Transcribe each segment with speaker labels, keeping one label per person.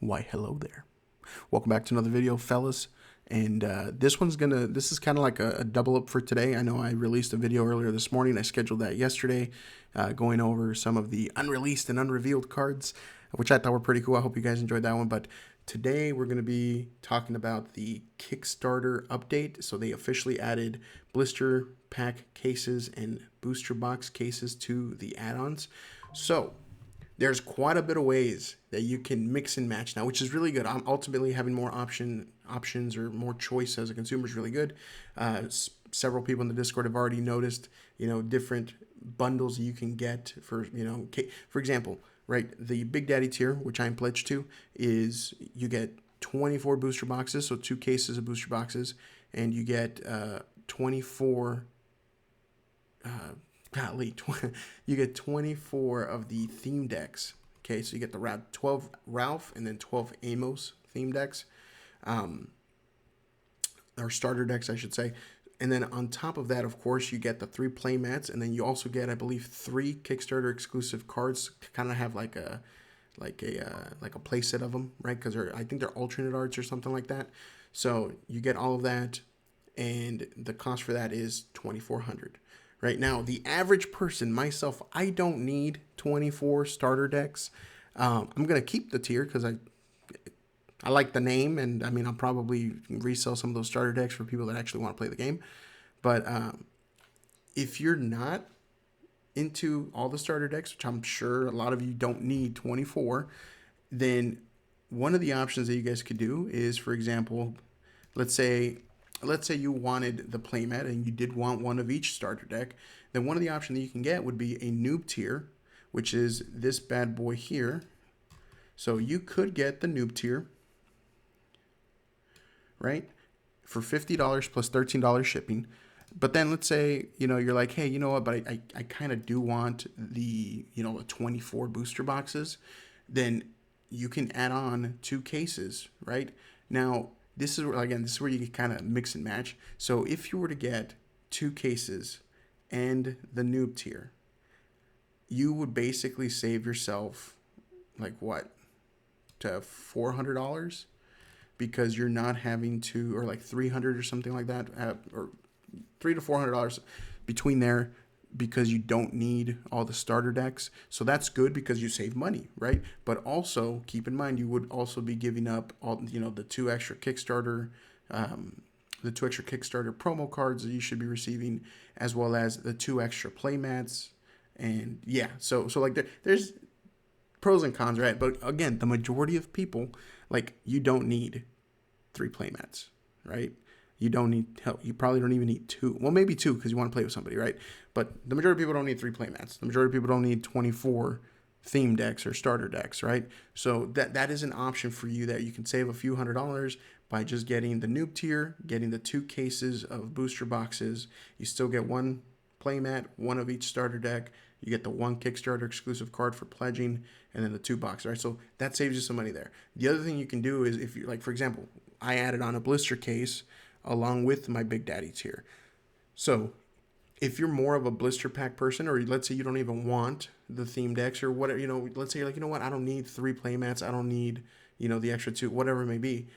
Speaker 1: Why, hello there. Welcome back to another video, fellas. And this is kind of like a double up for today. I know I released a video earlier this morning. I scheduled that yesterday, going over some of the unreleased and unrevealed cards, which I thought were pretty cool. I hope you guys enjoyed that one. But today we're going to be talking about the Kickstarter update. So they officially added blister pack cases and booster box cases to the add-ons. So there's quite a bit of ways that you can mix and match now, which is really good. Ultimately, having more options or more choice as a consumer is really good. Several people in the Discord have already noticed, different bundles you can get for, for example, right, the Big Daddy tier, which I'm pledged to, is you get 24 booster boxes, so 2 cases of booster boxes, and you get 24. You get 24 of the theme decks. Okay, so you get the 12 Ralph and then 12 Amos theme decks, or starter decks, I should say. And then on top of that, of course, you get the 3 play mats, and then you also get, I believe, 3 Kickstarter exclusive cards to kind of have like a play set of them, right? Because I think they're alternate arts or something like that. So you get all of that, and the cost for that is $2,400. Right now, the average person, myself, I don't need 24 starter decks. I'm going to keep the tier because I like the name, and I mean, I'll probably resell some of those starter decks for people that actually want to play the game. But if you're not into all the starter decks, which I'm sure a lot of you don't need 24, then one of the options that you guys could do is, for example, let's say you wanted the playmat and you did want one of each starter deck, then one of the options that you can get would be a noob tier, which is this bad boy here. So you could get the noob tier, right, for $50 plus $13 shipping. But then let's say, you're like, hey, you know what, but I kind of do want the, the 24 booster boxes. Then you can add on 2 cases, right? Now, this is where you can kind of mix and match. So if you were to get 2 cases and the noob tier, you would basically save yourself like what, to $400, because you're not having to, or like $300 or something like that, or $300 to $400 between there, because you don't need all the starter decks. So that's good because you save money, right? But also keep in mind, you would also be giving up all, the 2 extra Kickstarter, promo cards that you should be receiving, as well as the 2 extra playmats. And yeah, so like there's pros and cons, right? But again, the majority of people, like, you don't need 3 playmats, right? You don't need help. You probably don't even need 2. Well, maybe 2 because you want to play with somebody, right? But the majority of people don't need 3 playmats. The majority of people don't need 24 theme decks or starter decks, right? So that is an option for you that you can save a few $100s by just getting the noob tier, getting the 2 cases of booster boxes. You still get 1 playmat, 1 of each starter deck. You get the 1 Kickstarter exclusive card for pledging, and then the 2 boxes, right? So that saves you some money there. The other thing you can do is, if you, like, for example, I added on a blister case along with my Big Daddy tier. So if you're more of a blister pack person, or let's say you don't even want the theme decks or whatever, let's say you're like, what, I don't need 3 playmats, I don't need, the extra 2, whatever it may be.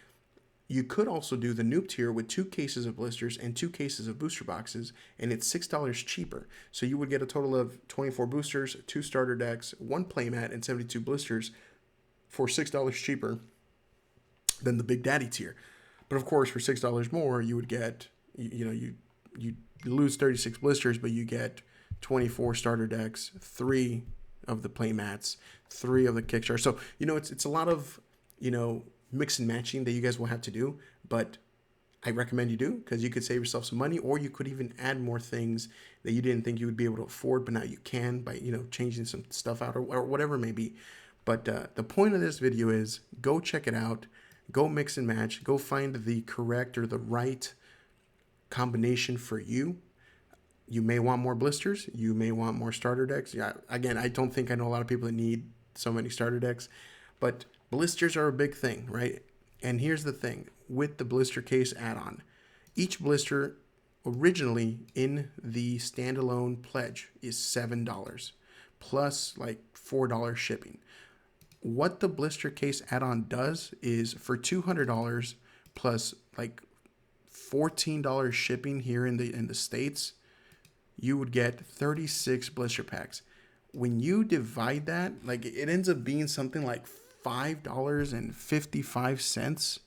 Speaker 1: You could also do the noob tier with 2 cases of blisters and 2 cases of booster boxes, and it's $6 cheaper. So you would get a total of 24 boosters, 2 starter decks, 1 playmat, and 72 blisters for $6 cheaper than the Big Daddy tier. But of course, for $6 more, you would get, you lose 36 blisters, but you get 24 starter decks, 3 of the playmats, 3 of the Kickstarter. So, it's a lot of, mix and matching that you guys will have to do, but I recommend you do, because you could save yourself some money, or you could even add more things that you didn't think you would be able to afford, but now you can by, changing some stuff out or whatever it may be. But the point of this video is, go check it out. Go mix and match. Go find the correct or the right combination for you. You may want more blisters. You may want more starter decks. Yeah, again, I don't think I know a lot of people that need so many starter decks, but blisters are a big thing, right? And here's the thing. With the blister case add-on, each blister originally in the standalone pledge is $7 plus like $4 shipping. what the blister case add-on does is for $200 plus like $14 shipping here in the States, you would get 36 blister packs. When you divide that, like it ends up being something like $5.55.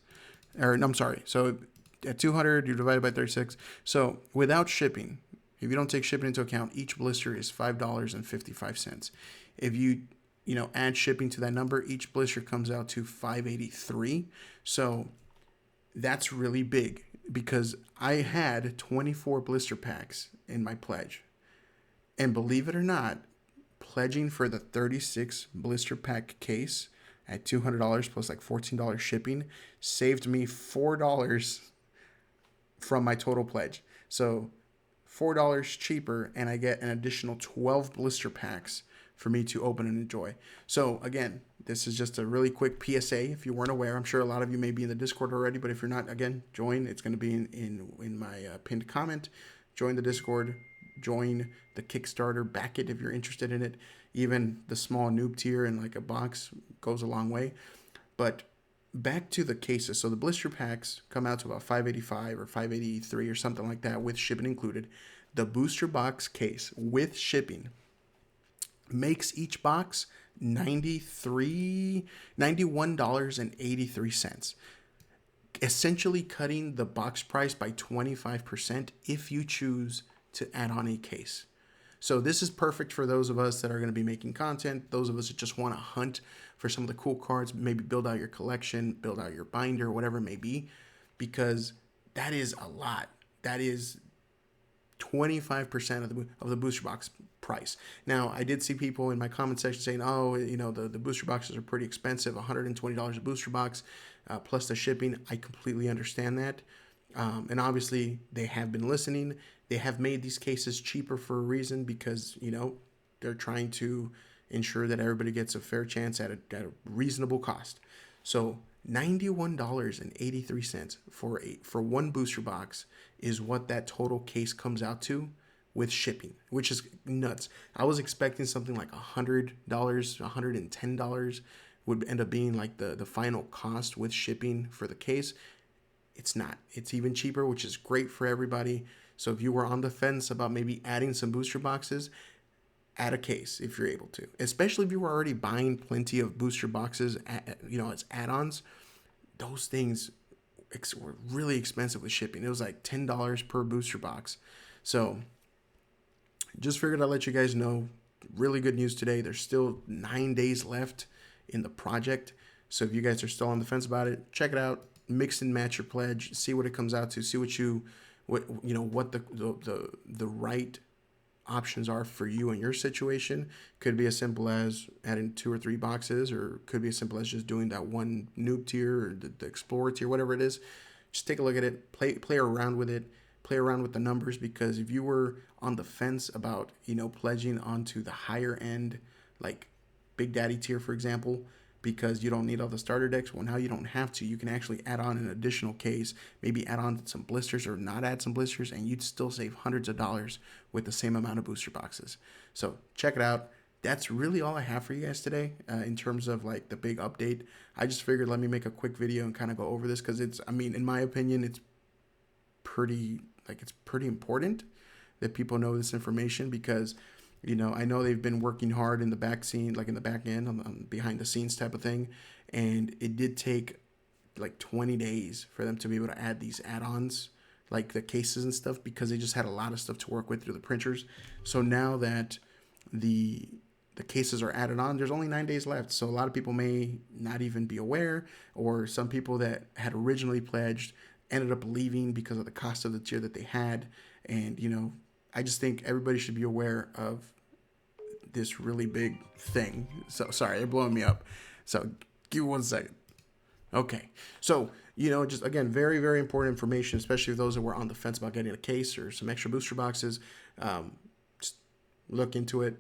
Speaker 1: Or I'm sorry. So at 200, you divide it by 36. So without shipping, if you don't take shipping into account, each blister is $5.55. If you add shipping to that number, each blister comes out to $5.83. So that's really big because I had 24 blister packs in my pledge. And believe it or not, pledging for the 36 blister pack case at $200 plus like $14 shipping saved me $4 from my total pledge. So $4 cheaper, and I get an additional 12 blister packs for me to open and enjoy. So again, this is just a really quick PSA. If you weren't aware, I'm sure a lot of you may be in the Discord already, but if you're not, again, join. It's going to be in my pinned comment. Join the Discord. Join the Kickstarter. Back it if you're interested in it. Even the small noob tier in like a box goes a long way. But back to the cases. So the blister packs come out to about $5.85 or $5.83 or something like that with shipping included. The booster box case with shipping makes each box $91.83, essentially cutting the box price by 25% if you choose to add on a case. So this is perfect for those of us that are going to be making content, those of us that just want to hunt for some of the cool cards, maybe build out your collection, build out your binder, whatever it may be, because that is a lot. That is 25% of the booster box price. Now, I did see people in my comment section saying, oh, the booster boxes are pretty expensive, $120 a booster box, plus the shipping. I completely understand that. And obviously, they have been listening. They have made these cases cheaper for a reason because, they're trying to ensure that everybody gets a fair chance at a reasonable cost. So $91.83 for one booster box is what that total case comes out to with shipping, which is nuts. I was expecting something like $100, $110 would end up being like the final cost with shipping for the case. It's not. It's even cheaper, which is great for everybody. So if you were on the fence about maybe adding some booster boxes, add a case if you're able to, especially if you were already buying plenty of booster boxes, as add-ons. Those things were really expensive with shipping. It was like $10 per booster box. So just figured I'd let you guys know. Really good news today. There's still 9 days left in the project. So if you guys are still on the fence about it, check it out. Mix and match your pledge. See what it comes out to. See what the right options are for you and your situation. Could be as simple as adding 2 or 3 boxes, or could be as simple as just doing that one noob tier or the explorer tier, whatever it is. Just take a look at it, play around with it, play around with the numbers, because if you were on the fence about pledging onto the higher end, like Big Daddy tier, for example, because you don't need all the starter decks, well, now you don't have to. You can actually add on an additional case, maybe add on some blisters or not add some blisters, and you'd still save hundreds of dollars with the same amount of booster boxes. So check it out. That's really all I have for you guys today in terms of like the big update. I just figured let me make a quick video and kind of go over this because in my opinion, it's pretty important that people know this information, because I know they've been working hard in the back scene, like in the back end, on behind the scenes type of thing. And it did take like 20 days for them to be able to add these add-ons, like the cases and stuff, because they just had a lot of stuff to work with through the printers. So now that the cases are added on, there's only 9 days left. So a lot of people may not even be aware, or some people that had originally pledged ended up leaving because of the cost of the tier that they had. And, I just think everybody should be aware of this really big thing. So sorry, they're blowing me up. So give me 1 second. Okay. So, just again, very, very important information, especially for those that were on the fence about getting a case or some extra booster boxes. Just look into it.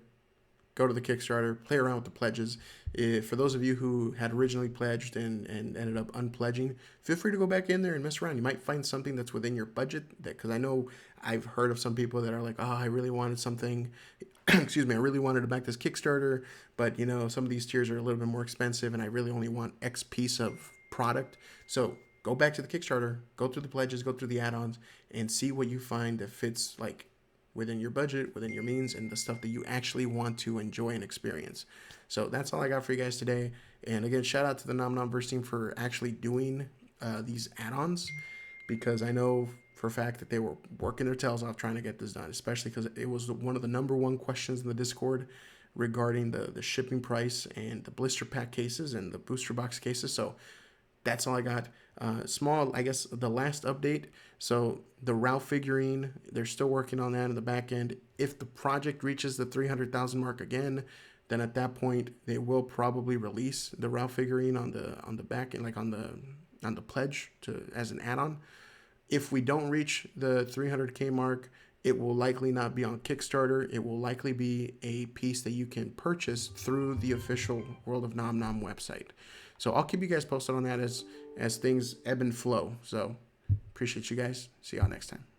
Speaker 1: Go to the Kickstarter, play around with the pledges. For those of you who had originally pledged and ended up unpledging, feel free to go back in there and mess around. You might find something that's within your budget, because I know I've heard of some people that are like, oh, I really wanted something. excuse me, I really wanted to back this Kickstarter, but you know, some of these tiers are a little bit more expensive and I really only want X piece of product. So go back to the Kickstarter, go through the pledges, go through the add-ons, and see what you find that fits like within your budget, within your means, and the stuff that you actually want to enjoy and experience. So that's all I got for you guys today. And again, shout out to the NomNomverse team for actually doing these add-ons, because I know for a fact that they were working their tails off trying to get this done, especially because it was one of the number one questions in the Discord regarding the shipping price and the blister pack cases and the booster box cases. So that's all I got. Small, I guess, the last update. So the Ralph figurine, they're still working on that in the back end. If the project reaches the 300,000 mark again, then at that point they will probably release the Ralph figurine on the back end, like on the pledge to as an add-on. If we don't reach the 300K mark, it will likely not be on Kickstarter. It will likely be a piece that you can purchase through the official World of NomNom website. So I'll keep you guys posted on that as things ebb and flow. So appreciate you guys. See y'all next time.